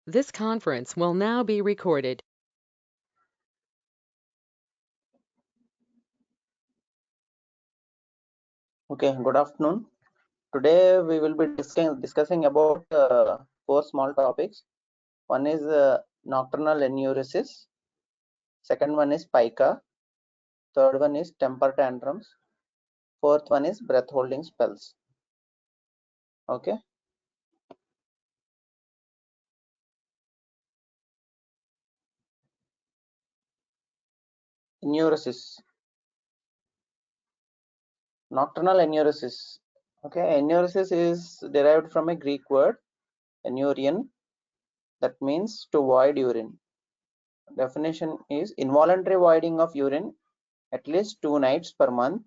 This conference will now be recorded. Okay, good afternoon. Today we will be discussing about four small topics. One is nocturnal enuresis. Second one is pica. Third one is temper tantrums. Fourth one is breath holding spells. Okay. Enuresis. Nocturnal enuresis. Okay, enuresis is derived from a Greek word enurion, that means to void urine. Definition is involuntary voiding of urine at least 2 nights per month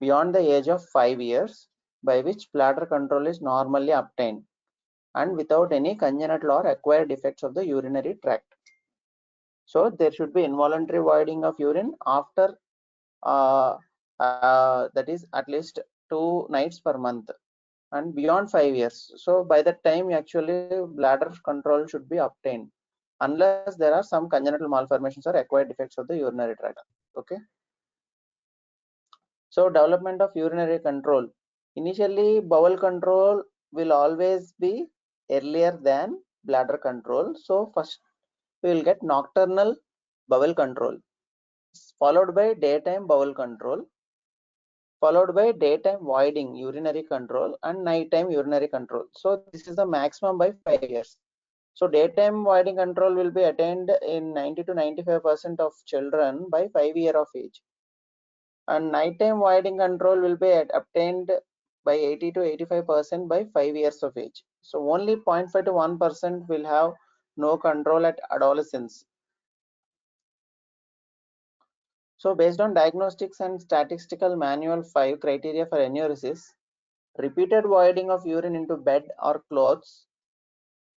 beyond the age of 5 years, by which bladder control is normally obtained and without any congenital or acquired defects of the urinary tract. So there should be involuntary voiding of urine after that is at least 2 nights per month and beyond 5 years. So by that time actually bladder control should be obtained unless there are some congenital malformations or acquired defects of the urinary tract. Okay. So development of urinary control. Initially, bowel control will always be earlier than bladder control. So first we will get nocturnal bowel control, followed by daytime bowel control, followed by daytime voiding urinary control and nighttime urinary control. So this is the maximum by 5 years. So daytime voiding control will be attained in 90 to 95% of children by 5 years of age. And nighttime voiding control will be obtained by 80 to 85% by 5 years of age. So only 0.5 to 1% will have no control at adolescence. So based on diagnostics and statistical manual 5 criteria for enuresis, repeated voiding of urine into bed or clothes,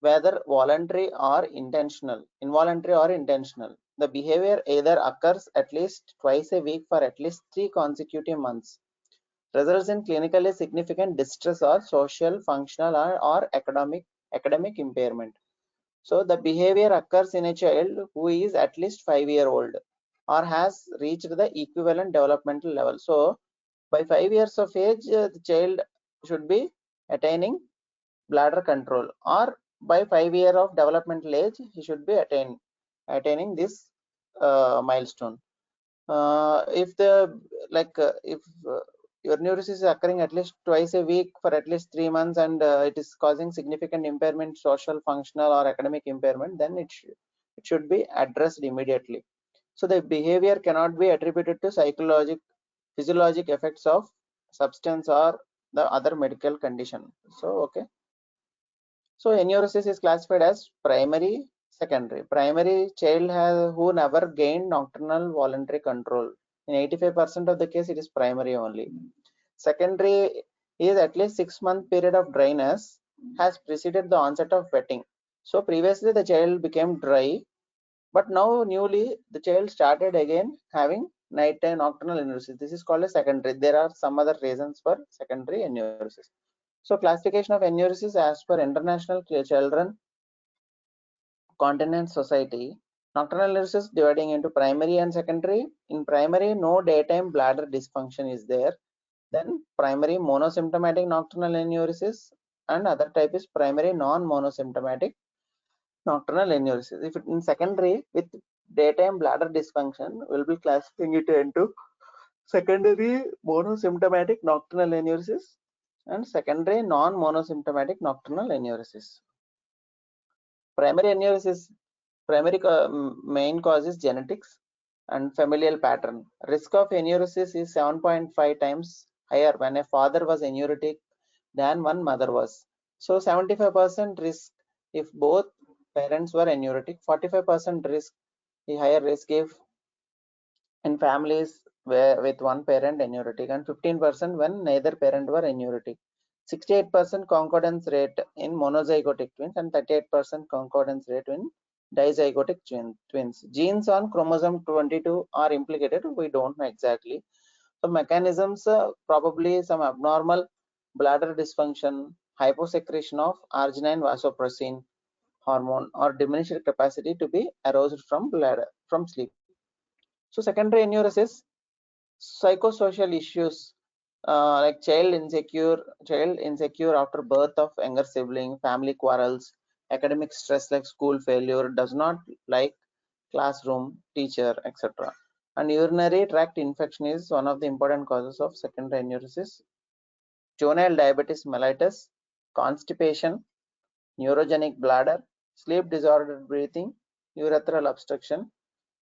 whether voluntary or intentional, involuntary or intentional, the behavior either occurs at least twice a week for at least 3 consecutive months, results in clinically significant distress or social, functional, or academic impairment. So the behavior occurs in a child who is at least 5-year-old or has reached the equivalent developmental level. So by 5 years of age, the child should be attaining bladder control, or by 5 years of developmental age, he should be attaining this milestone. If the if your enuresis is occurring at least twice a week for at least 3 months and it is causing significant impairment, social, functional, or academic impairment, then it should be addressed immediately. So the behavior cannot be attributed to physiologic effects of substance or the other medical condition. So okay. So enuresis is classified as primary, secondary. Primary, child who never gained nocturnal voluntary control. In 85% of the case, it is primary only. Secondary is at least 6-month period of dryness has preceded the onset of wetting. So previously the child became dry, but now newly the child started again having nighttime nocturnal enuresis. This is called a secondary. There are some other reasons for secondary enuresis. So classification of enuresis as per International Children Continence Society, nocturnal enuresis dividing into primary and secondary. In primary, no daytime bladder dysfunction is there. Then primary monosymptomatic nocturnal enuresis, and other type is primary non-monosymptomatic nocturnal enuresis. If it in secondary with daytime bladder dysfunction, we'll be classifying it into secondary monosymptomatic nocturnal enuresis and secondary non-monosymptomatic nocturnal enuresis. Primary enuresis, main cause is genetics and familial pattern. Risk of enuresis is 7.5 times higher when a father was enuretic than one mother was. So 75% risk if both parents were enuretic, 45% risk, the higher risk if in families with one parent enuretic, and 15% when neither parent were enuretic. 68% concordance rate in monozygotic twins and 38% concordance rate in dizygotic twins. Genes on chromosome 22 are implicated. We don't know exactly. So mechanisms, probably some abnormal bladder dysfunction, hyposecretion of arginine vasopressin, hormone or diminished capacity to be aroused from bladder from sleep. So secondary enuresis, psychosocial issues like child insecure after birth of younger sibling, family quarrels, academic stress like school failure, does not like classroom, teacher, etc. And urinary tract infection is one of the important causes of secondary enuresis. Juvenile diabetes mellitus, constipation, neurogenic bladder, sleep disordered breathing, urethral obstruction,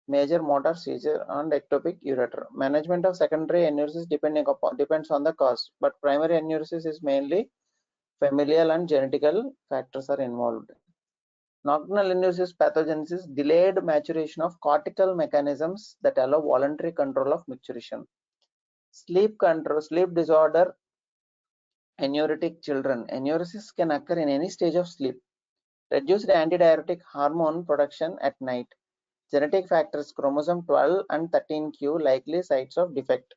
major motor seizure, and ectopic ureter. Management of secondary enuresis depends on the cause, but primary enuresis is mainly familial and genetical factors are involved. Nocturnal enuresis pathogenesis, delayed maturation of cortical mechanisms that allow voluntary control of micturition. Sleep control, sleep disorder, enuretic children. Enuresis can occur in any stage of sleep. Reduced antidiuretic hormone production at night. Genetic factors chromosome 12 and 13q likely sites of defect.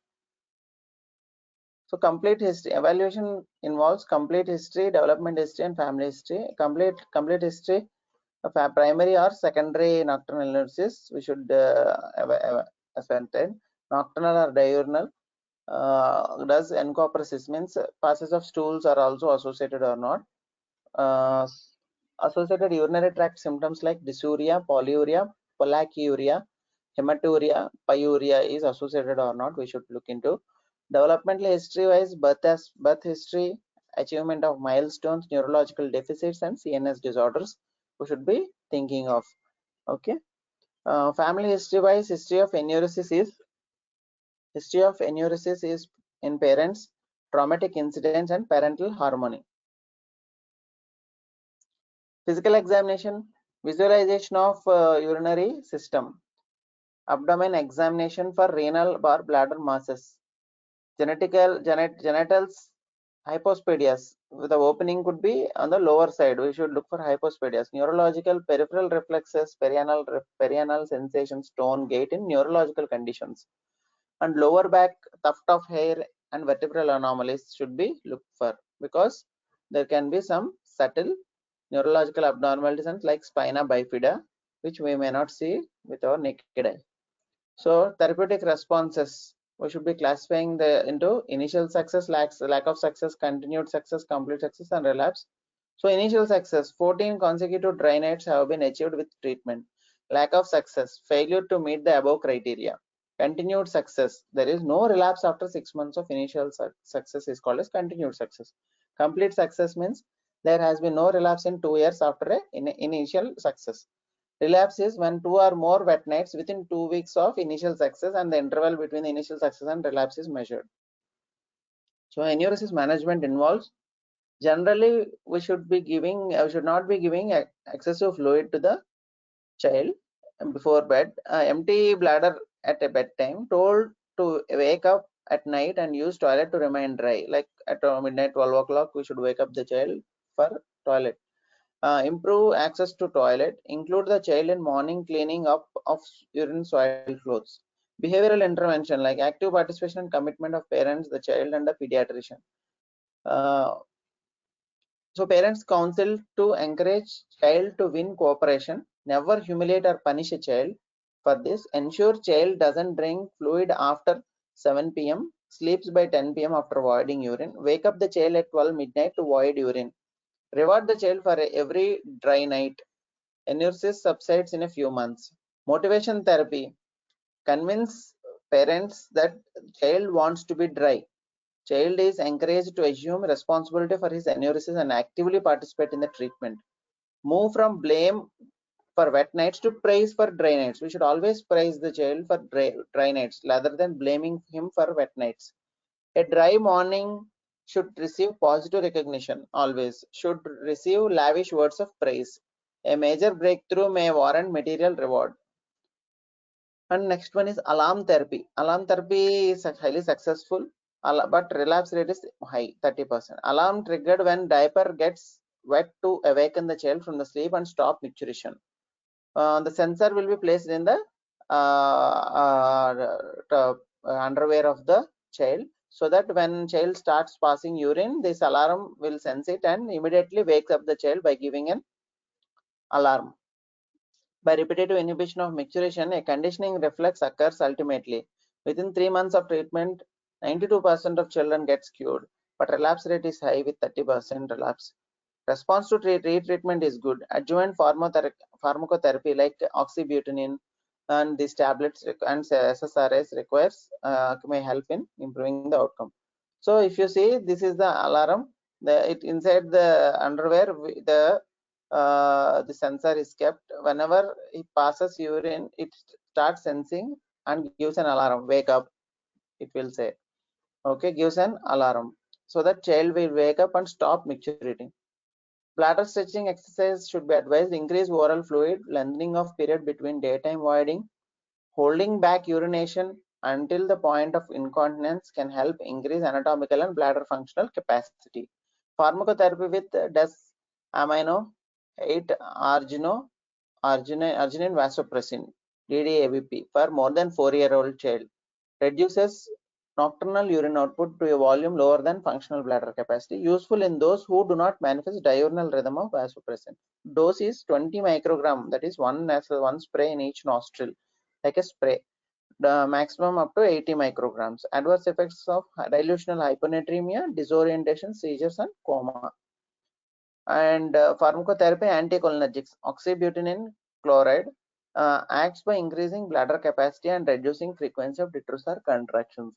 So complete history evaluation involves complete history, development history, and family history. Complete history of a primary or secondary nocturnal enuresis. We should ascertain nocturnal or diurnal. Does encopresis means passes of stools are also associated or not? Uh, Associated urinary tract symptoms like dysuria, polyuria, pollakiuria, hematuria, pyuria is associated or not, we should look into. Developmental history wise, birth history, achievement of milestones, neurological deficits, and CNS disorders we should be thinking of. Okay. Family history wise, history of enuresis is in parents, traumatic incidents, and parental harmony. Physical examination, visualization of urinary system, abdomen examination for renal or bladder masses, genitals, hypospadias. The opening could be on the lower side. We should look for hypospadias. Neurological, peripheral reflexes, perianal sensations, tone, gait in neurological conditions. And lower back, tuft of hair, and vertebral anomalies should be looked for, because there can be some subtle neurological abnormalities like spina bifida, which we may not see with our naked eye. So therapeutic responses, we should be classifying into initial success, lack of success, continued success, complete success, and relapse. So initial success, 14 consecutive dry nights have been achieved with treatment. Lack of success, failure to meet the above criteria. Continued success, there is no relapse after 6 months of initial success is called as continued success. Complete success means there has been no relapse in 2 years after initial success. Relapse is when 2 or more wet nights within 2 weeks of initial success and the interval between the initial success and relapse is measured. So enuresis management involves, generally we should not be giving excessive fluid to the child before bed. Empty bladder at a bedtime, told to wake up at night and use toilet to remain dry, like at midnight 12 o'clock we should wake up the child for toilet. Improve access to toilet, include the child in morning cleaning up of urine soiled clothes. Behavioral intervention like active participation and commitment of parents, the child, and the pediatrician. So parents counsel to encourage child to win cooperation, never humiliate or punish a child. For this, ensure child doesn't drink fluid after 7 p.m., sleeps by 10 p.m. after voiding urine, wake up the child at 12 midnight to void urine. Reward the child for every dry night. Enuresis subsides in a few months. Motivation therapy. Convince parents that child wants to be dry. Child is encouraged to assume responsibility for his enuresis and actively participate in the treatment. Move from blame for wet nights to praise for dry nights. We should always praise the child for dry nights rather than blaming him for wet nights. A dry morning should receive positive recognition, always. Should receive lavish words of praise. A major breakthrough may warrant material reward. And next one is alarm therapy. Alarm therapy is highly successful, but relapse rate is high, 30%. Alarm triggered when diaper gets wet to awaken the child from the sleep and stop micturition. The sensor will be placed in the underwear of the child, so that when child starts passing urine, this alarm will sense it and immediately wakes up the child by giving an alarm. By repetitive inhibition of micturition, a conditioning reflex occurs ultimately. Within 3 months of treatment, 92% of children gets cured, but relapse rate is high with 30% relapse. Response to retreatment is good. Adjuvant pharmacotherapy like oxybutynin and these tablets and SSRIs requires may help in improving the outcome. So if you see, this is the alarm. Inside the underwear, the sensor is kept. Whenever it passes urine, it starts sensing and gives an alarm. Wake up, it will say. Okay, gives an alarm. So that child will wake up and stop micturating. Bladder stretching exercise should be advised. Increase oral fluid, lengthening of period between daytime voiding, holding back urination until the point of incontinence can help increase anatomical and bladder functional capacity. Pharmacotherapy with des-amino 8 arginine vasopressin DDAVP for more than 4-year-old child reduces nocturnal urine output to a volume lower than functional bladder capacity, useful in those who do not manifest diurnal rhythm of vasopressin. Dose is 20 microgram, that is one spray in each nostril, like a spray. The maximum up to 80 micrograms. Adverse effects of dilutional hyponatremia, disorientation, seizures, and coma. And pharmacotherapy anticholinergics, oxybutynin chloride acts by increasing bladder capacity and reducing frequency of detrusor contractions.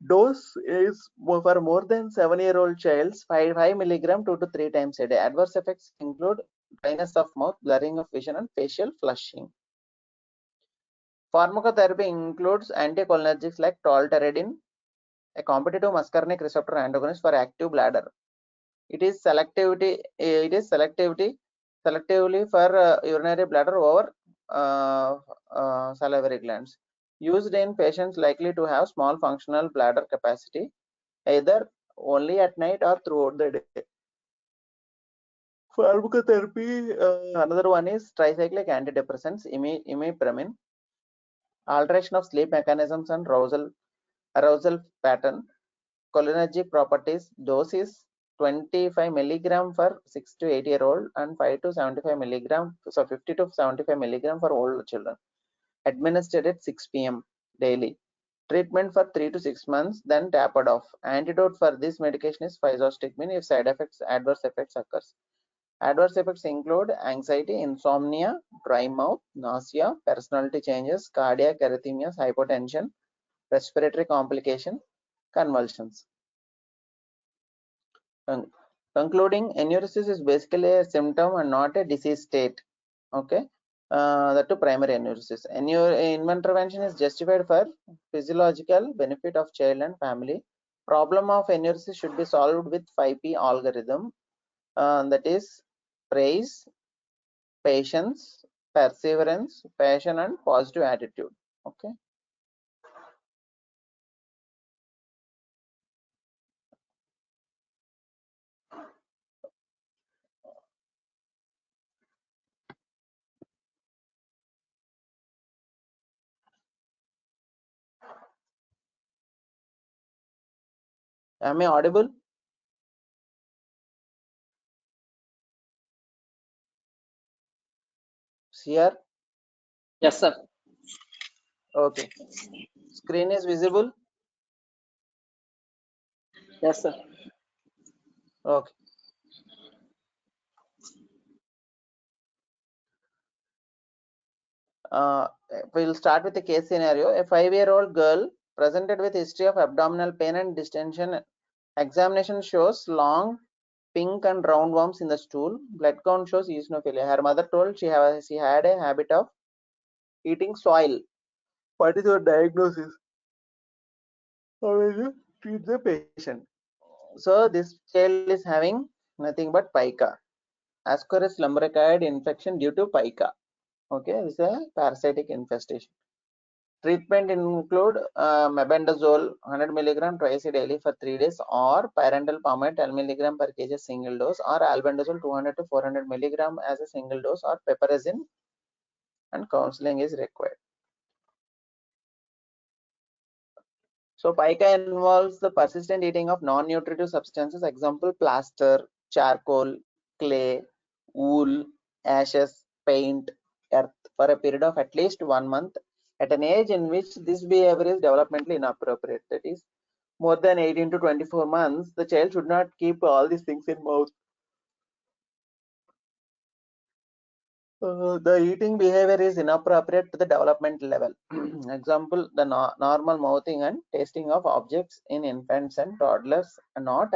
Dose is for more than 7-year-old childs, 5 milligram 2 to 3 times a day. Adverse effects include dryness of mouth, blurring of vision, and facial flushing. Pharmacotherapy includes anticholinergics like tolterodine, a competitive muscarinic receptor antagonist for active bladder. It is selectively for urinary bladder over salivary glands. Used in patients likely to have small functional bladder capacity, either only at night or throughout the day. Pharmacotherapy, another one is tricyclic antidepressants, imipramine, alteration of sleep mechanisms and arousal pattern, cholinergic properties. Dose is 25 milligram for 6 to 8-year-old and 5 to 75 milligram, so 50 to 75 milligram for older children. Administered at 6 p.m. daily. Treatment for 3 to 6 months, then tapered off. Antidote for this medication is physostigmine if adverse effects occurs. Adverse effects include anxiety, insomnia, dry mouth, nausea, personality changes, cardiac arrhythmias, hypotension, respiratory complication, convulsions. Concluding, enuresis is basically a symptom and not a disease state. Okay, that to primary enuresis. Intervention is justified for physiological benefit of child and family. Problem of enuresis should be solved with 5P algorithm. That is praise, patience, perseverance, passion, and positive attitude. Okay. Am I audible? Here. Yes, sir. Okay. Screen is visible. Yes, sir. Okay. We'll start with the case scenario. A 5-year-old girl presented with history of abdominal pain and distension. Examination shows long pink and round worms in the stool. Blood count shows eosinophilia. Her mother told she had a habit of eating soil. What is your diagnosis? How will you treat the patient? So this child is having nothing but pica, Ascaris lumbricoid infection due to pica. Okay, this is a parasitic infestation. Treatment include mebendazole 100 milligram twice daily for 3 days, or pyrantel palmate 10 milligram per kg single dose, or albendazole 200 to 400 milligram as a single dose, or piperazine, and counseling is required. So pica involves the persistent eating of non-nutritive substances, example plaster, charcoal, clay, wool, ashes, paint, earth for a period of at least 1 month at an age in which this behavior is developmentally inappropriate. That is, more than 18 to 24 months, the child should not keep all these things in mouth. The eating behavior is inappropriate to the development level. Example, the normal mouthing and tasting of objects in infants and toddlers are not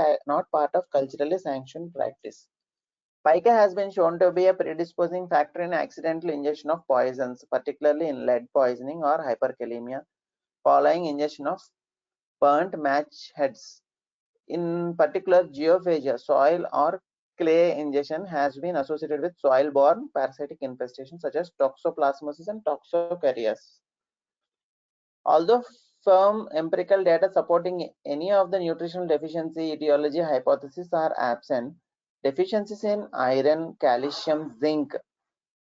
part of culturally sanctioned practice. Pica has been shown to be a predisposing factor in accidental ingestion of poisons, particularly in lead poisoning or hyperkalemia, following ingestion of burnt match heads. In particular, geophagia, soil or clay ingestion has been associated with soil-borne parasitic infestations such as toxoplasmosis and toxocarias. Although firm empirical data supporting any of the nutritional deficiency etiology hypotheses are absent, deficiencies in iron, calcium, zinc,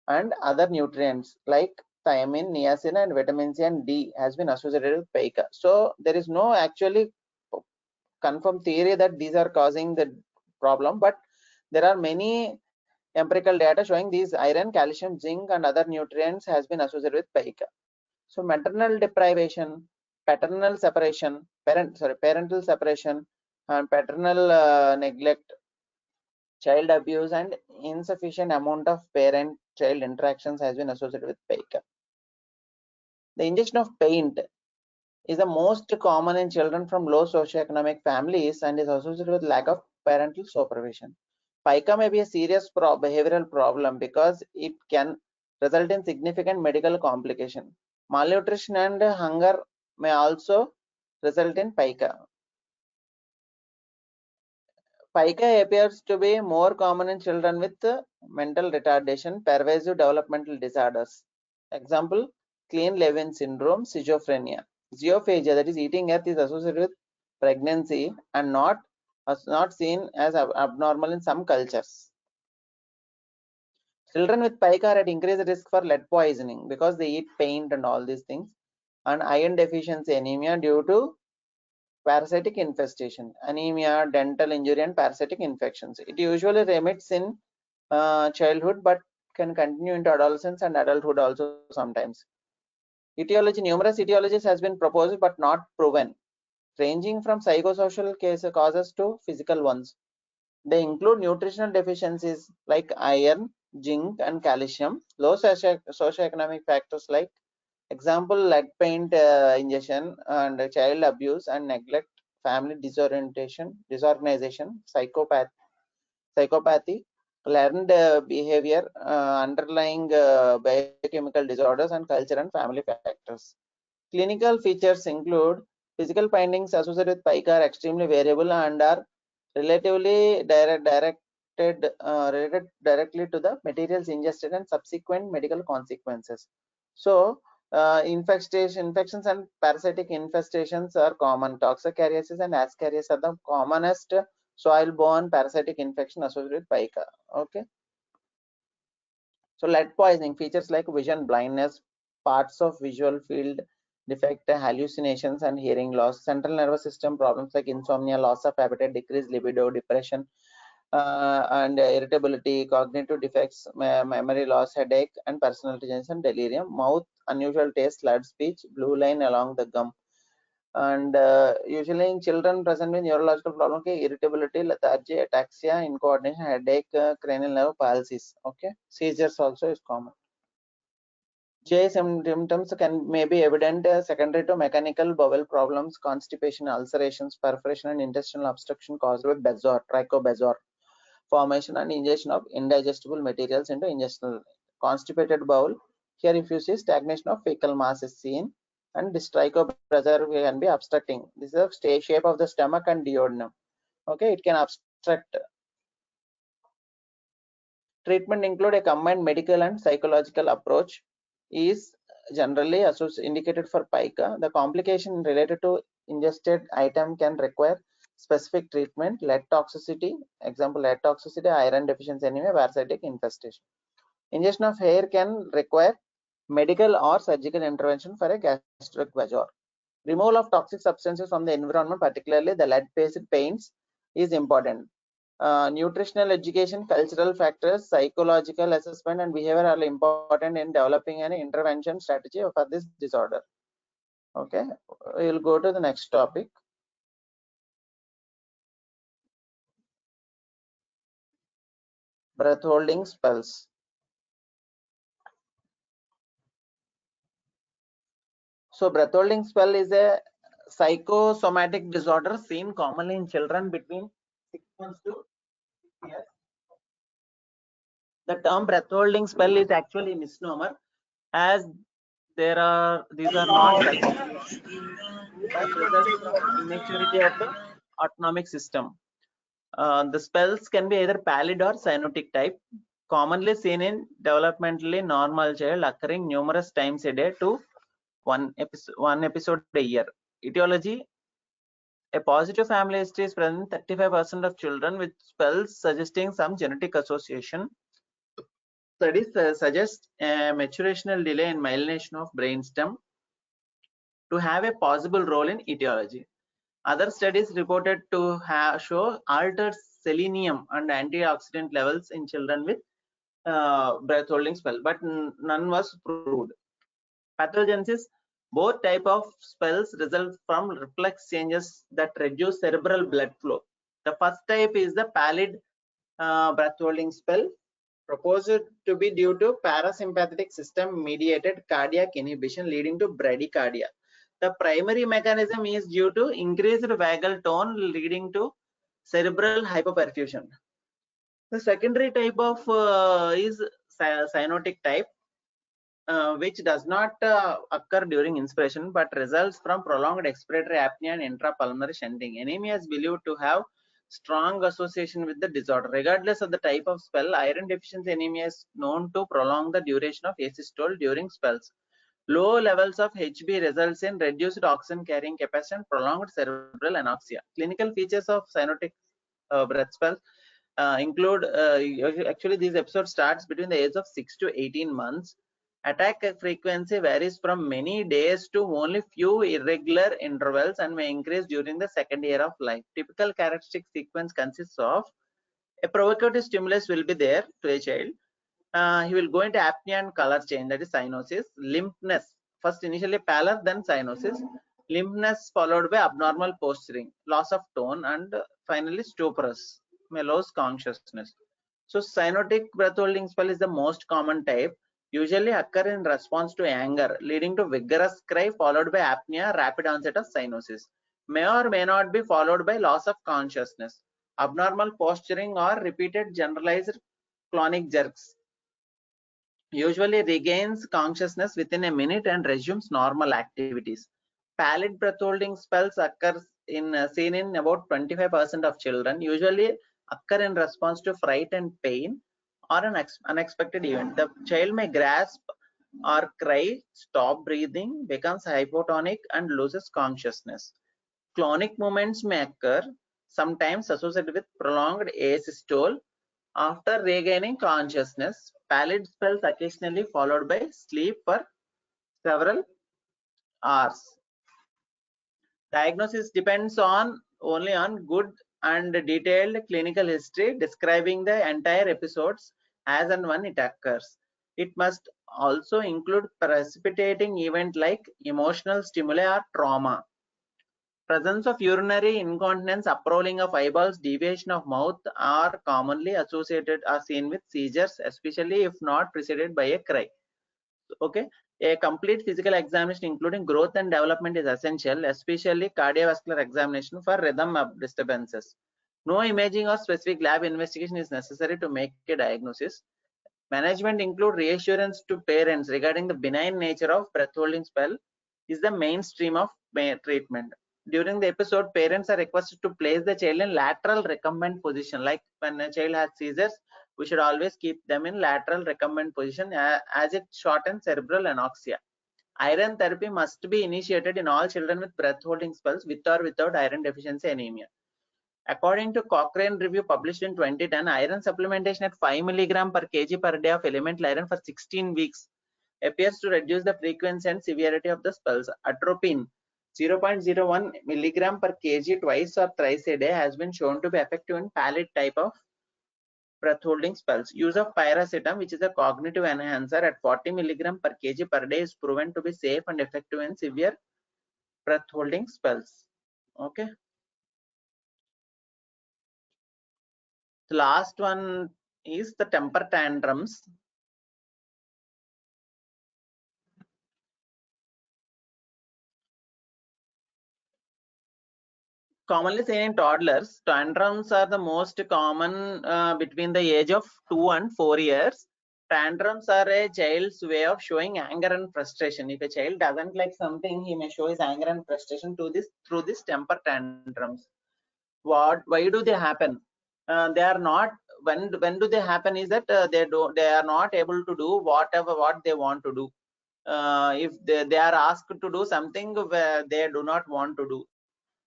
and other nutrients like thiamine, niacin, and vitamin C and D has been associated with pica. So there is no actually confirmed theory that these are causing the problem, but there are many empirical data showing these iron, calcium, zinc, and other nutrients has been associated with pica. So maternal deprivation, paternal separation, parental separation, and paternal neglect, child abuse, and insufficient amount of parent-child interactions has been associated with pica. The ingestion of paint is the most common in children from low socioeconomic families and is associated with lack of parental supervision. Pica may be a serious behavioral problem because it can result in significant medical complication. Malnutrition and hunger may also result in pica. Pica appears to be more common in children with mental retardation, pervasive developmental disorders. Example, Klein-Levin syndrome, schizophrenia. Geophagia, that is eating earth, is associated with pregnancy and not seen as abnormal in some cultures. Children with pica are at increased risk for lead poisoning because they eat paint and all these things, and iron deficiency anemia due to parasitic infestation, anemia, dental injury, and parasitic infections. It usually remits in childhood but can continue into adolescence and adulthood also sometimes. Etiology, numerous etiologies has been proposed but not proven, ranging from psychosocial causes to physical ones. They include nutritional deficiencies like iron, zinc, and calcium, low socioeconomic factors like example lead paint ingestion and child abuse and neglect, family disorganization, psychopathy, learned behavior, underlying biochemical disorders, and culture and family factors. Clinical features include physical findings associated with pica are extremely variable and are relatively related directly to the materials ingested and subsequent medical consequences. So, infections and parasitic infestations are common. Toxocariasis and ascariasis are the commonest soil-borne parasitic infection associated with pica. Okay. So lead poisoning features like vision blindness, parts of visual field defect, hallucinations, and hearing loss. Central nervous system problems like insomnia, loss of appetite, decreased libido, depression, and irritability, cognitive defects, memory loss, headache, and personality changes and delirium. Mouth, unusual taste, slurred speech, blue line along the gum. And usually in children present with neurological problem, okay, irritability, lethargy, ataxia, incoordination, headache, cranial nerve palsies. Okay, seizures also is common. GI symptoms may be evident secondary to mechanical bowel problems, constipation, ulcerations, perforation, and intestinal obstruction caused by trichobezoar formation and ingestion of indigestible materials into intestinal. Constipated bowel. Here, if you see stagnation of fecal mass is seen, and this trichobezoar can be obstructing. This is the shape of the stomach and duodenum. Okay, it can obstruct. Treatment include a combined medical and psychological approach is generally indicated for pica. The complication related to ingested item can require specific treatment, lead toxicity, example lead toxicity, iron deficiency anemia, parasitic infestation. Ingestion of hair can require medical or surgical intervention for a gastric bezoar. Removal of toxic substances from the environment, particularly the lead-based paints, is important. Nutritional education, cultural factors, psychological assessment, and behavior are important in developing an intervention strategy for this disorder. Okay, we will go to the next topic. Breath holding spells. So breath holding spell is a psychosomatic disorder seen commonly in children between 6 months to 6 years. The term breath holding spell is actually a misnomer, as these are not self-healing but results from immaturity of the autonomic system. The spells can be either pallid or cyanotic type, commonly seen in developmentally normal child, occurring numerous times a day to one episode a year. Etiology: a positive family history is present in 35% of children with spells, suggesting some genetic association. Studies suggest a maturational delay in myelination of brainstem to have a possible role in etiology. Other studies reported to show altered selenium and antioxidant levels in children with breath holding spell, but none was proved. Pathogenesis: both type of spells result from reflex changes that reduce cerebral blood flow. The first type is the pallid breath holding spell, proposed to be due to parasympathetic system mediated cardiac inhibition leading to bradycardia. The primary mechanism is due to increased vagal tone leading to cerebral hypoperfusion. The secondary type of is cyanotic type, which does not occur during inspiration but results from prolonged expiratory apnea and intrapulmonary shunting. Anemia is believed to have strong association with the disorder. Regardless of the type of spell, iron deficiency anemia is known to prolong the duration of asystole during spells. Low levels of HB results in reduced oxygen carrying capacity and prolonged cerebral anoxia. Clinical features of cyanotic breath spells include, actually this episode starts between the age of 6 to 18 months. Attack frequency varies from many days to only few irregular intervals and may increase during the second year of life. Typical characteristic sequence consists of: a provocative stimulus will be there to a child. He will go into apnea and color change, that is cyanosis. Limpness, first initially pallor, then cyanosis. Limpness followed by abnormal posturing, loss of tone, and finally stuporous, may lose consciousness. So cyanotic breath holding spell is the most common type, usually occur in response to anger, leading to vigorous cry followed by apnea, rapid onset of cyanosis. May or may not be followed by loss of consciousness, abnormal posturing, or repeated generalized clonic jerks. Usually regains consciousness within a minute and resumes normal activities. Pallid breath holding spells occurs seen in about 25% of children, usually occur in response to fright and pain or an unexpected event. The child may grasp or cry, stop breathing, becomes hypotonic, and loses consciousness. Clonic movements may occur, sometimes associated with prolonged asystole. After regaining consciousness, pallid spells occasionally followed by sleep for several hours. Diagnosis depends only on good and detailed clinical history describing the entire episodes as and when it occurs. It must also include precipitating event like emotional stimuli or trauma. Presence of urinary incontinence, uprolling of eyeballs, deviation of mouth are commonly associated or seen with seizures, especially if not preceded by a cry. Okay, a complete physical examination including growth and development is essential, especially cardiovascular examination for rhythm disturbances. No imaging or specific lab investigation is necessary to make a diagnosis. Management include reassurance to parents regarding the benign nature of breath holding spell is the mainstream of treatment. During the episode, parents are requested to place the child in lateral recumbent position. Like when a child has seizures, we should always keep them in lateral recumbent position as it shortens cerebral anoxia. Iron therapy must be initiated in all children with breath holding spells with or without iron deficiency anemia. According to Cochrane review published in 2010, iron supplementation at 5 mg per kg per day of elemental iron for 16 weeks appears to reduce the frequency and severity of the spells. Atropine, 0.01 milligram per kg twice or thrice a day has been shown to be effective in pallid type of breath holding spells. Use of pyracetam, which is a cognitive enhancer, at 40 milligram per kg per day is proven to be safe and effective in severe breath holding spells. Okay. The last one is the temper tantrums. Commonly seen in toddlers, tantrums are the most common between the age of 2 and 4 years. Tantrums are a child's way of showing anger and frustration. If a child doesn't like something, he may show his anger and frustration through this temper tantrums. Why do they happen? They are not. When do they happen? Is that they are not able to do what they want to do. If they are asked to do something where they do not want to do,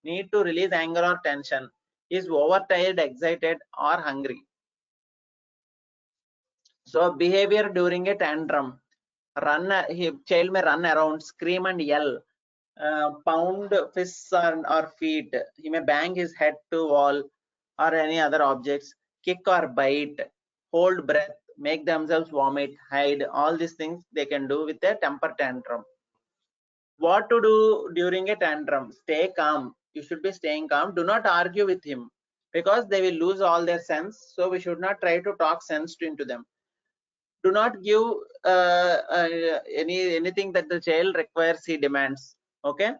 need to release anger or tension, is overtired, excited, or hungry. So behavior during a tantrum: child may run around, scream and yell, pound fists or feet. He may bang his head to wall or any other objects, kick or bite, hold breath, make themselves vomit, hide. All these things they can do with a temper tantrum. What to do during a tantrum? Stay calm. You should be staying calm. Do not argue with him, because they will lose all their sense. So we should not try to talk sense into them. Do not give anything that the child requires, he demands. Okay.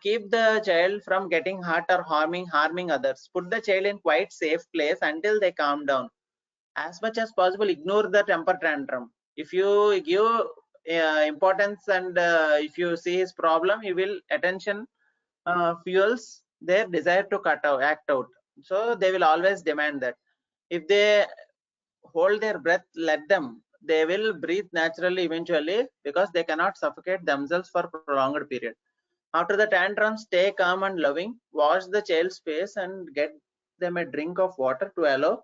Keep the child from getting hurt or harming others. Put the child in quite safe place until they calm down. As much as possible, ignore the temper tantrum. If you give importance and if you see his problem, he will attention fuels their desire to act out. So they will always demand that. If they hold their breath, let them. They will breathe naturally eventually, because they cannot suffocate themselves for prolonged period. After the tantrum, stay calm and loving. Wash the child's face and get them a drink of water to allow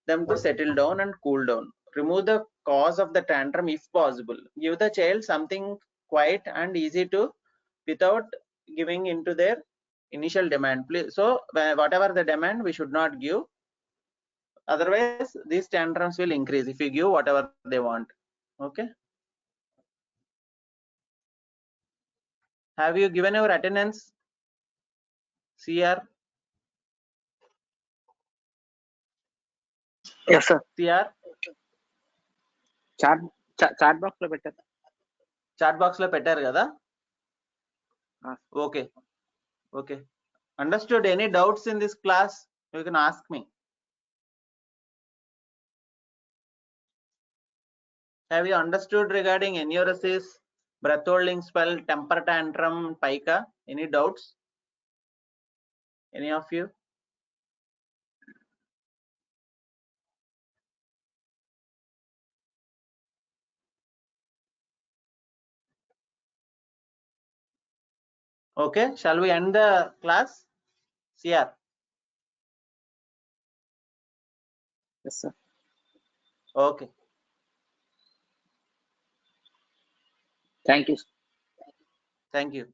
them to settle down and cool down. Remove the cause of the tantrum if possible. Give the child something quiet and easy to, without giving into their initial demand. Please, so whatever the demand, we should not give. Otherwise, these tantrums will increase if you give whatever they want. Okay. Have you given your attendance, CR? Yes, sir. CR? Chat box లో పెట్టారు. Chat box లో పెట్టారు కదా? Ah. Okay. Okay. Understood? Any doubts in this class? You can ask me. Have you understood regarding enuresis, breath holding spell, temper tantrum, pica? Any doubts? Any of you? Okay, shall we end the class? CR? Yes, sir. Okay. Thank you. Thank you.